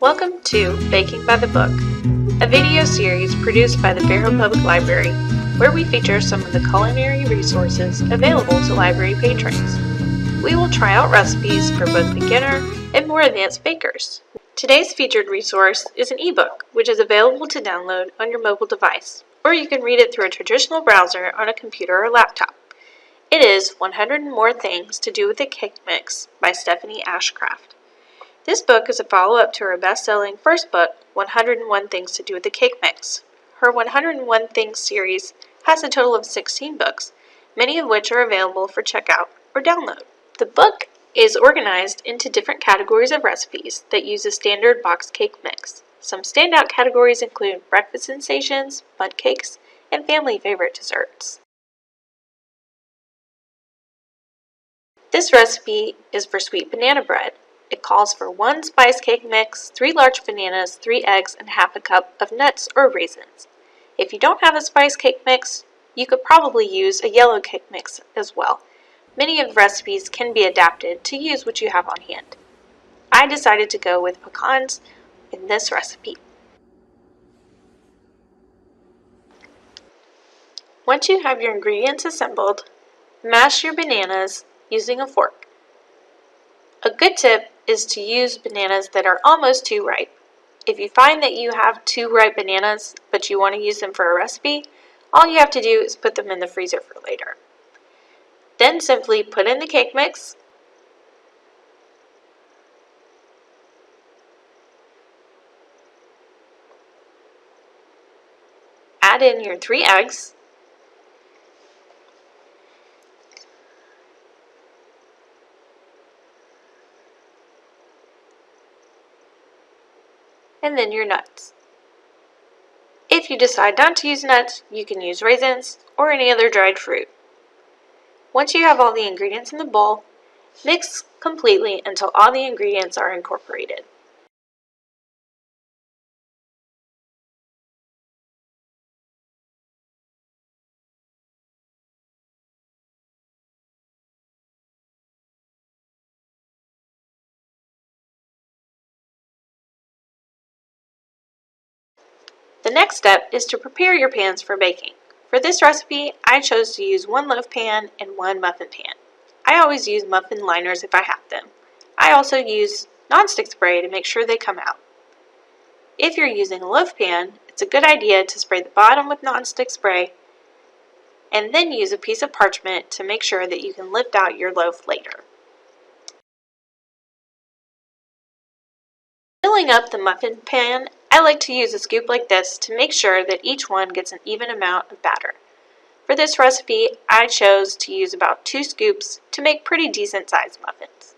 Welcome to Baking by the Book, a video series produced by the Fairhill Public Library, where we feature some of the culinary resources available to library patrons. We will try out recipes for both beginner and more advanced bakers. Today's featured resource is an ebook, which is available to download on your mobile device, or you can read it through a traditional browser on a computer or laptop. It is 100 and More Things to Do with a Cake Mix by Stephanie Ashcraft. This book is a follow-up to her best-selling first book, 101 Things to Do with a Cake Mix. Her 101 Things series has a total of 16 books, many of which are available for checkout or download. The book is organized into different categories of recipes that use a standard boxed cake mix. Some standout categories include breakfast sensations, mud cakes, and family favorite desserts. This recipe is for sweet banana bread. It calls for 1 spice cake mix, 3 large bananas, 3 eggs, and half a cup of nuts or raisins. If you don't have a spice cake mix, you could probably use a yellow cake mix as well. Many of the recipes can be adapted to use what you have on hand. I decided to go with pecans in this recipe. Once you have your ingredients assembled, mash your bananas using a fork. A good tip is to use bananas that are almost too ripe. If you find that you have too ripe bananas, but you want to use them for a recipe, all you have to do is put them in the freezer for later. Then simply put in the cake mix, add in your 3 eggs, and then your nuts. If you decide not to use nuts, you can use raisins or any other dried fruit. Once you have all the ingredients in the bowl, mix completely until all the ingredients are incorporated. The next step is to prepare your pans for baking. For this recipe, I chose to use 1 loaf pan and 1 muffin pan. I always use muffin liners if I have them. I also use nonstick spray to make sure they come out. If you're using a loaf pan, it's a good idea to spray the bottom with nonstick spray and then use a piece of parchment to make sure that you can lift out your loaf later. Filling up the muffin pan, I like to use a scoop like this to make sure that each one gets an even amount of batter. For this recipe, I chose to use about 2 scoops to make pretty decent sized muffins.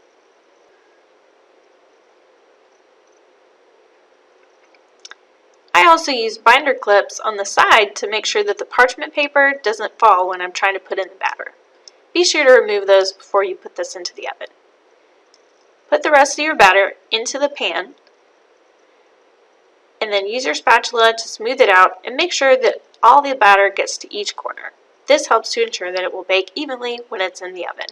I also use binder clips on the side to make sure that the parchment paper doesn't fall when I'm trying to put in the batter. Be sure to remove those before you put this into the oven. Put the rest of your batter into the pan, and then use your spatula to smooth it out and make sure that all the batter gets to each corner. This helps to ensure that it will bake evenly when it's in the oven.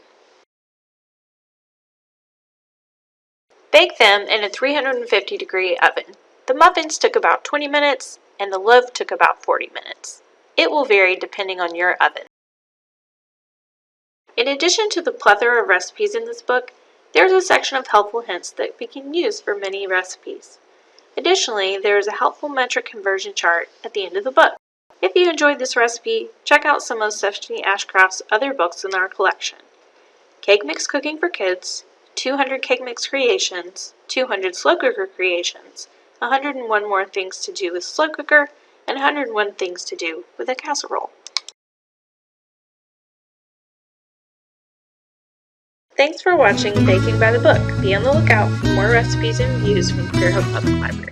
Bake them in a 350-degree oven. The muffins took about 20 minutes and the loaf took about 40 minutes. It will vary depending on your oven. In addition to the plethora of recipes in this book, there's a section of helpful hints that we can use for many recipes. Additionally, there is a helpful metric conversion chart at the end of the book. If you enjoyed this recipe, check out some of Stephanie Ashcraft's other books in our collection. Cake Mix Cooking for Kids, 200 Cake Mix Creations, 200 Slow Cooker Creations, 101 More Things to Do with Slow Cooker, and 101 Things to Do with a Casserole. Thanks for watching Baking by the Book. Be on the lookout for more recipes and reviews from the Fairhill Public Library.